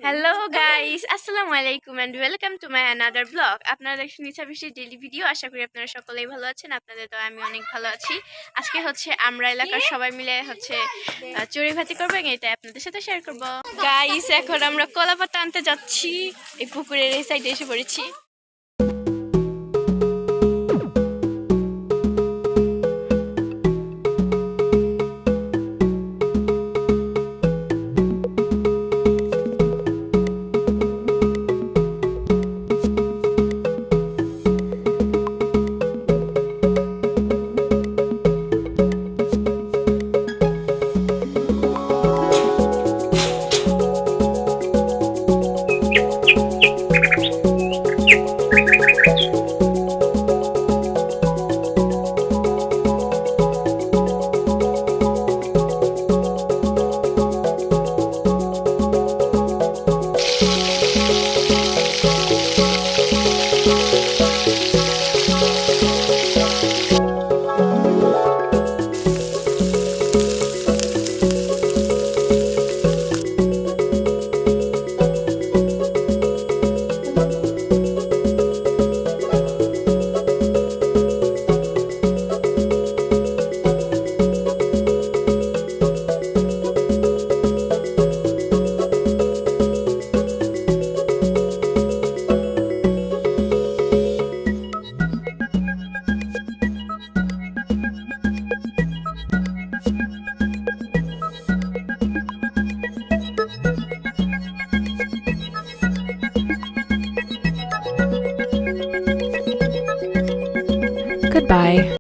Hello guys, আসসালামু আলাইকুম and welcome to my another blog. আপনারা দেখছেন ইচ্ছা বৃষ্টির ডেইলি ভিডিও। আশা করি আপনারা সকলেই ভালো আছেন। আপনাদের তো আমি অনেক ভালো আছি। আজকে হচ্ছে আমরা এলাকার সবাই মিলে হচ্ছে চড়ুই ভাতি করবো, এটা আপনাদের সাথে শেয়ার করব। গাইস, এখন আমরা কলা পাতা আনতে যাচ্ছি। এই পুকুরের এই সাইডে এসে পড়েছি। Goodbye.